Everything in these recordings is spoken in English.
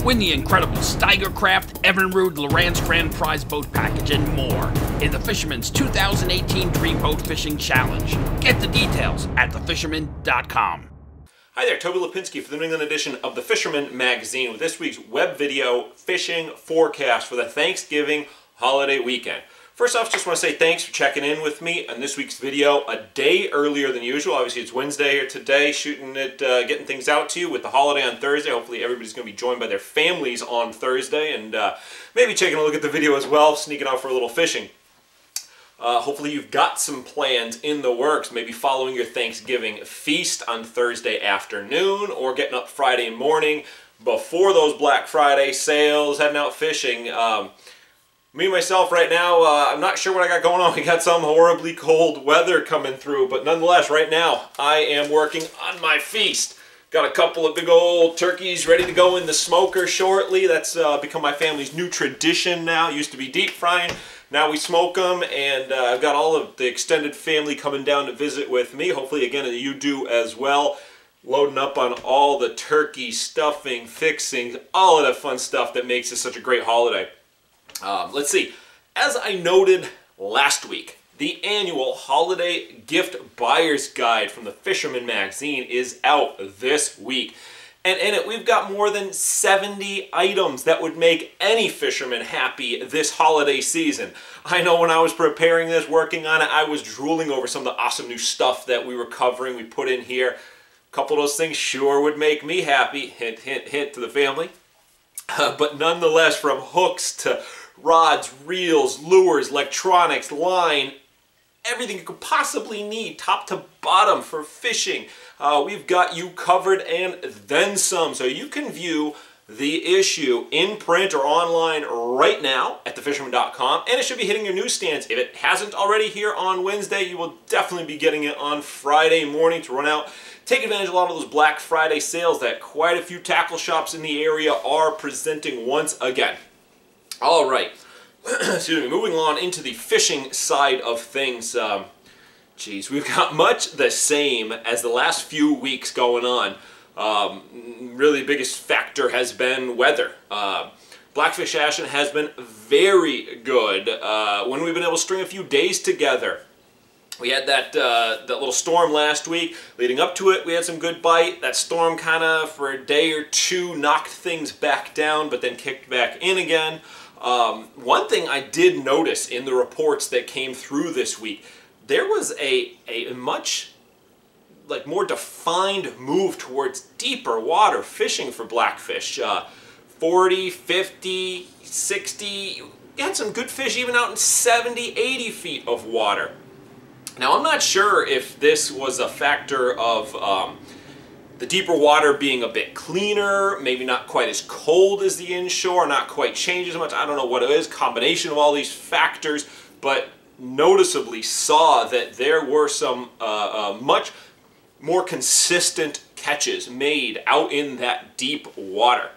Win the incredible Steigercraft, Evinrude, Loran's Grand Prize Boat Package, and more in the Fisherman's 2018 Dream Boat Fishing Challenge. Get the details at thefisherman.com. Hi there, Toby Lapinski for the New England edition of the Fisherman magazine with this week's web video fishing forecast for the Thanksgiving holiday weekend. First off, just want to say thanks for checking in with me on this week's video a day earlier than usual. Obviously, it's Wednesday here today, shooting it, getting things out to you with the holiday on Thursday. Hopefully, everybody's going to be joined by their families on Thursday and maybe taking a look at the video as well, sneaking out for a little fishing. Hopefully, you've got some plans in the works, maybe following your Thanksgiving feast on Thursday afternoon or getting up Friday morning before those Black Friday sales, heading out fishing. Me, myself, right now, I'm not sure what I got going on. We got some horribly cold weather coming through, but nonetheless, right now, I am working on my feast. Got a couple of big old turkeys ready to go in the smoker shortly. That's become my family's new tradition now. It used to be deep frying. Now we smoke them, and I've got all of the extended family coming down to visit with me. Hopefully, again, you do as well. Loading up on all the turkey, stuffing, fixings, all of that fun stuff that makes this such a great holiday. Let's see. As I noted last week, the annual Holiday Gift Buyer's Guide from the Fisherman magazine is out this week. And in it, we've got more than 70 items that would make any fisherman happy this holiday season. I know when I was preparing this, working on it, I was drooling over some of the awesome new stuff that we were covering, we put in here. A couple of those things sure would make me happy. Hint, hint, hint to the family. But nonetheless, from hooks to rods, reels, lures, electronics, line, everything you could possibly need, top to bottom for fishing. We've got you covered and then some. So you can view the issue in print or online right now at thefisherman.com, and it should be hitting your newsstands. If it hasn't already here on Wednesday, you will definitely be getting it on Friday morning to run out. Take advantage of a lot of those Black Friday sales that quite a few tackle shops in the area are presenting once again. All right, excuse me, moving on into the fishing side of things. Geez, we've got much the same as the last few weeks going on. Really the biggest factor has been weather. Blackfish action has been very good when we've been able to string a few days together. We had that little storm last week. Leading up to it, we had some good bite. That storm kind of, for a day or two, knocked things back down, but then kicked back in again. One thing I did notice in the reports that came through this week, there was a much more defined move towards deeper water fishing for blackfish. 40, 50, 60, you had some good fish even out in 70, 80 feet of water. Now, I'm not sure if this was a factor of the deeper water being a bit cleaner, maybe not quite as cold as the inshore, not quite changed as much. I don't know what it is, combination of all these factors, but noticeably saw that there were some much more consistent catches made out in that deep water.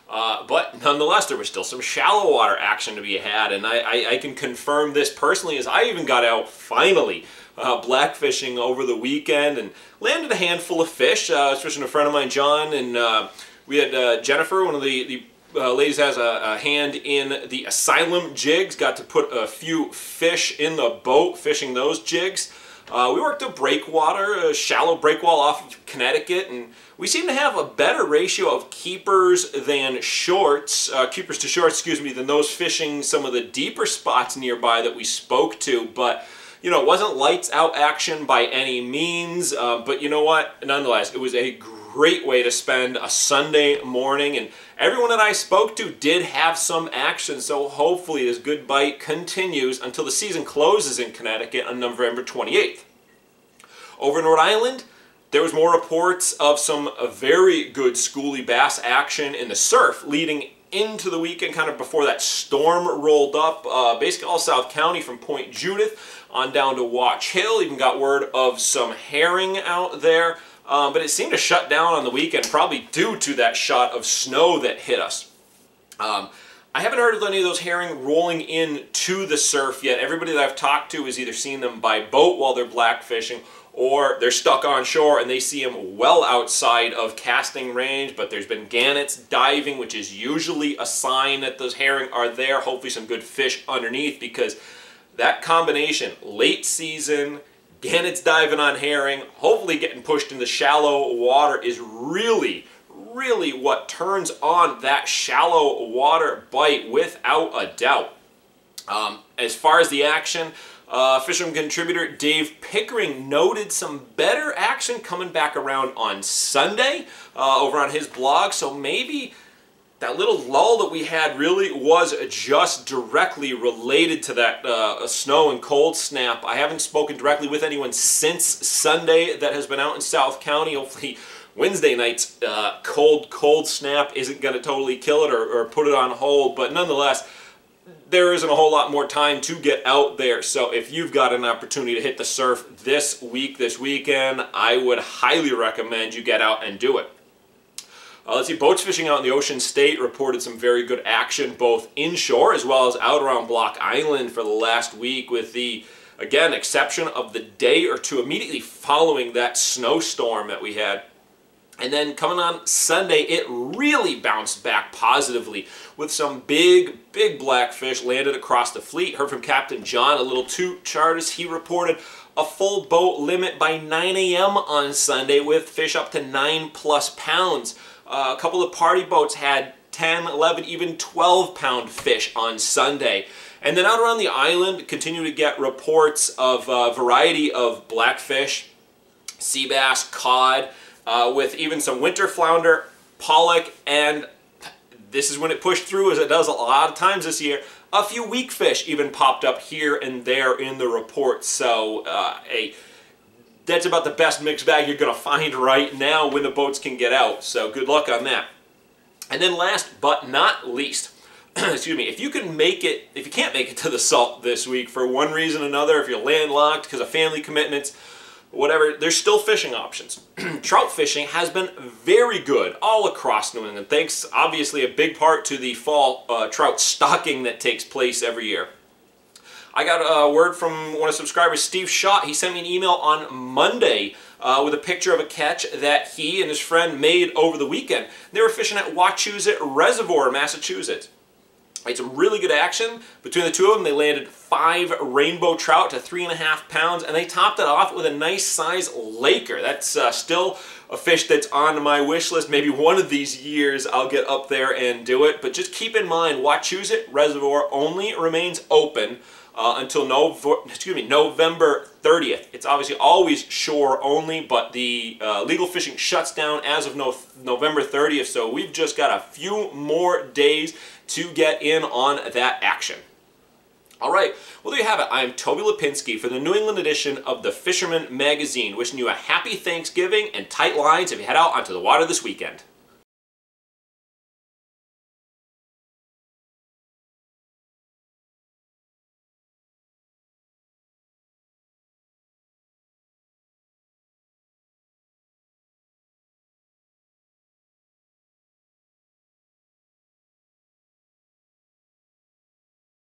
But nonetheless, there was still some shallow water action to be had, and I can confirm this personally as I even got out finally blackfishing over the weekend and landed a handful of fish. I was fishing with a friend of mine, John, and we had Jennifer, one of the ladies has a hand in the Asylum jigs, got to put a few fish in the boat fishing those jigs. We worked a breakwater, a shallow breakwall off of Connecticut, and we seem to have a better ratio of keepers than shorts, keepers to shorts, excuse me, than those fishing some of the deeper spots nearby that we spoke to. But, you know, it wasn't lights out action by any means, but you know what? Nonetheless, it was a great way to spend a Sunday morning, and everyone that I spoke to did have some action, so hopefully this good bite continues until the season closes in Connecticut on November 28th. Over in Rhode Island, there was more reports of some very good schoolie bass action in the surf leading into the weekend, kind of before that storm rolled up. Basically all South County from Point Judith on down to Watch Hill. Even got word of some herring out there. But it seemed to shut down on the weekend, probably due to that shot of snow that hit us. I haven't heard of any of those herring rolling in to the surf yet. Everybody that I've talked to has either seen them by boat while they're blackfishing or they're stuck on shore and they see them well outside of casting range, but there's been gannets diving, which is usually a sign that those herring are there. Hopefully some good fish underneath, because that combination, late season, gannets diving on herring, hopefully getting pushed into shallow water, is really what turns on that shallow water bite without a doubt. As far as the action, Fisherman contributor Dave Pickering noted some better action coming back around on Sunday over on his blog, so maybe that little lull that we had really was just directly related to that snow and cold snap. I haven't spoken directly with anyone since Sunday that has been out in South County. Hopefully Wednesday night's cold snap isn't going to totally kill it or put it on hold, but nonetheless, there isn't a whole lot more time to get out there. So if you've got an opportunity to hit the surf this weekend, I would highly recommend you get out and do it. Let's see, boats fishing out in the Ocean State reported some very good action, both inshore as well as out around Block Island for the last week, with the, again, exception of the day or two immediately following that snowstorm that we had. And then coming on Sunday, it really bounced back positively with some big blackfish landed across the fleet. Heard from Captain John, a little toot charters. He reported a full boat limit by 9 a.m. on Sunday with fish up to 9+ pounds. A couple of party boats had 10, 11, even 12-pound fish on Sunday. And then out around the island, continue to get reports of a variety of blackfish, sea bass, cod, with even some winter flounder, pollock, and this is when it pushed through, as it does a lot of times this year, a few weak fish even popped up here and there in the report. So that's about the best mixed bag you're going to find right now when the boats can get out. So good luck on that. And then last but not least, excuse me, if you can't make it to the Salt this week for one reason or another, if you're landlocked because of family commitments, whatever, there's still fishing options. Trout fishing has been very good all across New England, thanks obviously a big part to the fall trout stocking that takes place every year. I got a word from one of the subscribers, Steve Schott. He sent me an email on Monday with a picture of a catch that he and his friend made over the weekend. They were fishing at Wachusett Reservoir, Massachusetts. It's some really good action. Between the two of them, they landed 5 rainbow trout to 3.5 pounds, and they topped it off with a nice size Laker. That's still a fish that's on my wish list. Maybe one of these years I'll get up there and do it. But just keep in mind, Wachusett Reservoir only remains open until November 30th. It's obviously always shore only, but the legal fishing shuts down as of November 30th, so we've just got a few more days to get in on that action. All right, well, there you have it. I'm Toby Lapinski for the New England edition of the Fisherman magazine, wishing you a happy Thanksgiving and tight lines if you head out onto the water this weekend.